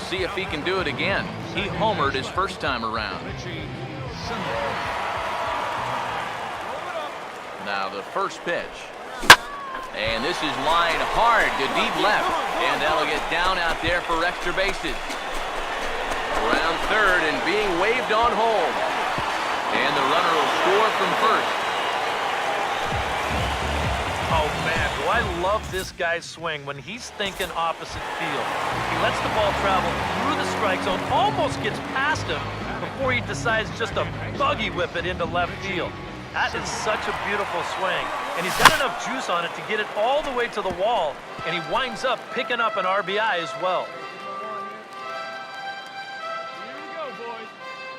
see if he can do it again. He homered his first time around. Now the first pitch. And this is line hard to deep left. And that'll get down out there for extra bases. Around third and being waved on home. And the runner will score from first. Oh, man, do I love this guy's swing when he's thinking opposite field. He lets the ball travel through the strike zone, almost gets past him before he decides just to buggy whip it into left field. That is such a beautiful swing, and he's got enough juice on it to get it all the way to the wall, and he winds up picking up an RBI as well.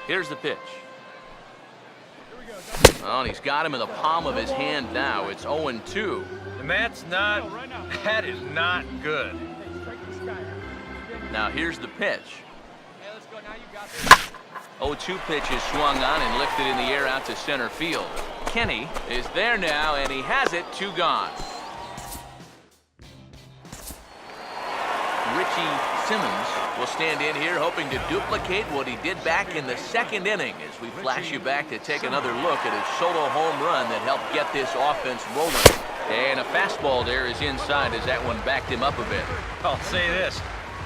Here's the pitch. Oh, and he's got him in the palm of his hand now. It's 0-2. And that is not good. Now here's the pitch. 0-2 pitch is swung on and lifted in the air out to center field. Kenny is there now, and he has it, 2 gone. Richie Simmons will stand in here hoping to duplicate what he did back in the second inning as we flash you back to take another look at his solo home run that helped get this offense rolling. And a fastball there is inside as that one backed him up a bit. I'll say this,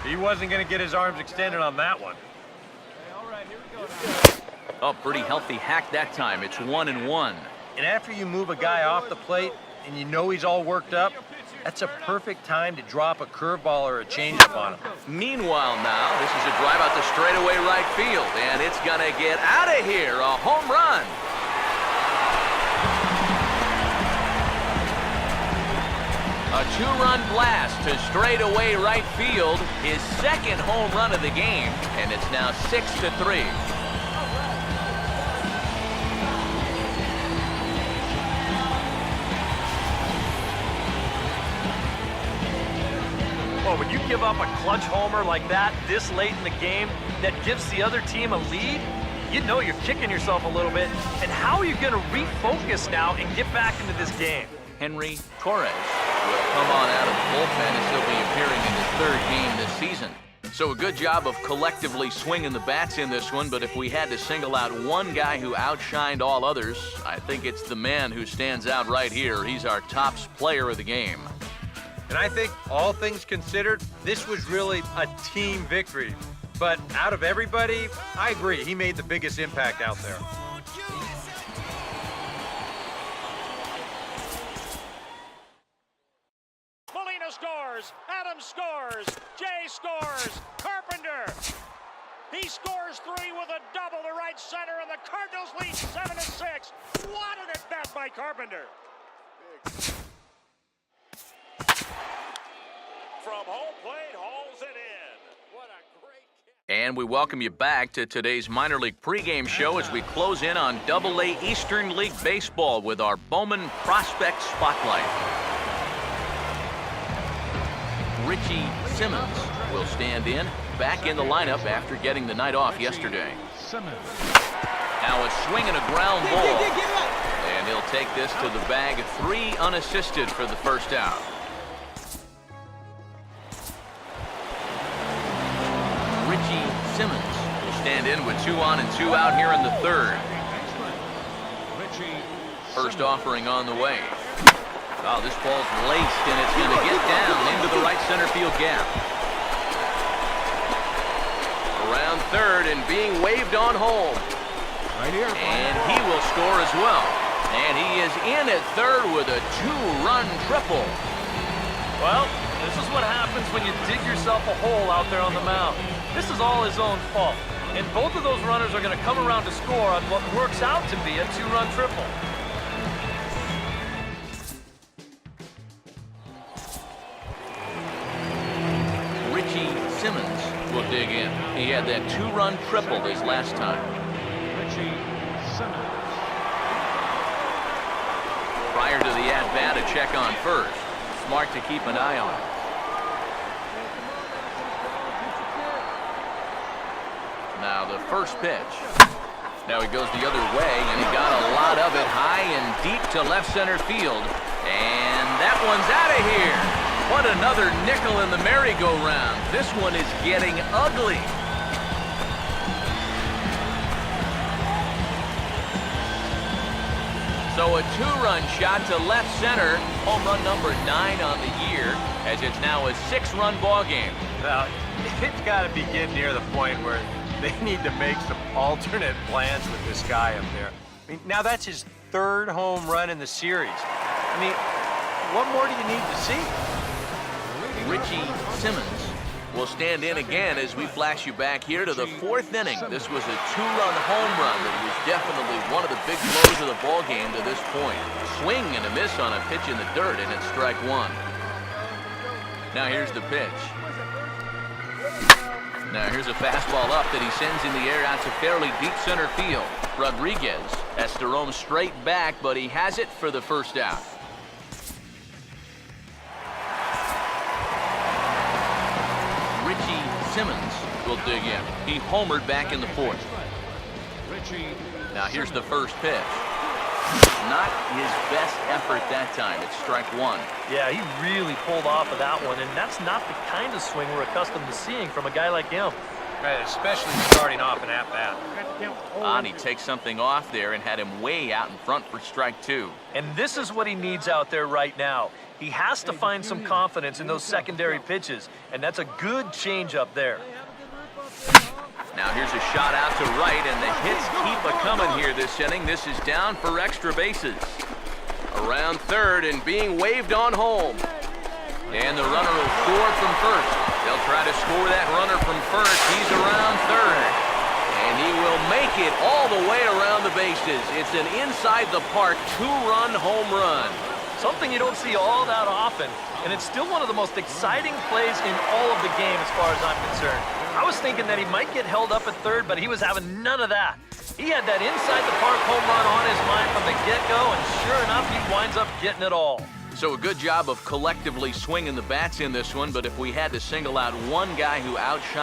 he wasn't going to get his arms extended on that one. Oh, pretty healthy hack that time. It's 1-1. And after you move a guy off the plate and you know he's all worked up, that's a perfect time to drop a curveball or a changeup on him. Meanwhile now, this is a drive out to straightaway right field, and it's going to get out of here. A home run. A 2-run blast to straightaway right field. His second home run of the game, and it's now 6-3. Well, when you give up a clutch homer like that this late in the game that gives the other team a lead, you know you're kicking yourself a little bit. And how are you going to refocus now and get back into this game? Henry Torres will come on out of the bullpen as he'll be appearing in his 3rd game this season. So a good job of collectively swinging the bats in this one, but if we had to single out one guy who outshined all others, I think it's the man who stands out right here. He's our top player of the game. And I think, all things considered, this was really a team victory. But out of everybody, I agree, he made the biggest impact out there. Molina scores, Adams scores, Jay scores, Carpenter. He scores 3 with a double to right center, and the Cardinals lead 7-6. What an at-bat by Carpenter. From home plate, hauls it in. What a great catch. And we welcome you back to today's minor league pregame show as we close in on AA Eastern League Baseball with our Bowman Prospect Spotlight. Richie Simmons will stand in, back in the lineup after getting the night off yesterday. Now a swing and a ground ball. And he'll take this to the bag, 3 unassisted for the first out. Richie Simmons will stand in with 2 on and 2 out here in the 3rd. First offering on the way. Oh, this ball's laced, and it's going to get down into the right center field gap. Around third and being waved on home. Right here. And he will score as well. And he is in at third with a 2-run triple. Well, this is what happens when you dig yourself a hole out there on the mound. This is all his own fault. And both of those runners are going to come around to score on what works out to be a 2-run triple. Richie Simmons will dig in. He had that 2-run triple his last time. Richie Simmons. Prior to the at-bat, a check on first. Smart to keep an eye on it. Now the first pitch. Now he goes the other way, and he got a lot of it high and deep to left center field. And that one's out of here. What another nickel in the merry-go-round. This one is getting ugly. So a two-run shot to left center. Home run number 9 on the year, as it's now a 6-run ball game. Well, it's got to be getting near the point where they need to make some alternate plans with this guy up there. I mean, now that's his 3rd home run in the series. I mean, what more do you need to see? Richie Simmons will stand in again as we flash you back here to the 4th inning. This was a 2-run home run that was definitely one of the big blows of the ball game to this point. Swing and a miss on a pitch in the dirt, and it's strike 1. Now here's the pitch. Now here's a fastball up that he sends in the air out to fairly deep center field. Rodriguez has to roam straight back, but he has it for the first out. Richie Simmons will dig in. He homered back in the 4th. Now here's the first pitch. Not his best effort that time. It's strike 1. Yeah, he really pulled off of that one, and that's not the kind of swing we're accustomed to seeing from a guy like him. Right, especially starting off an at-bat. He takes something off there and had him way out in front for strike 2. And this is what he needs out there right now. He has to find some confidence in those secondary pitches, and that's a good changeup there. Now here's a shot out to right, and the hits keep a-coming here this inning. This is down for extra bases. Around 3rd and being waved on home. And the runner will score from 1st. They'll try to score that runner from 1st. He's around 3rd. And he will make it all the way around the bases. It's an inside-the-park 2-run home run. Something you don't see all that often, and it's still one of the most exciting plays in all of the game as far as I'm concerned. I was thinking that he might get held up at 3rd, but he was having none of that. He had that inside-the-park home run on his mind from the get-go, and sure enough, he winds up getting it all. So a good job of collectively swinging the bats in this one, but if we had to single out one guy who outshined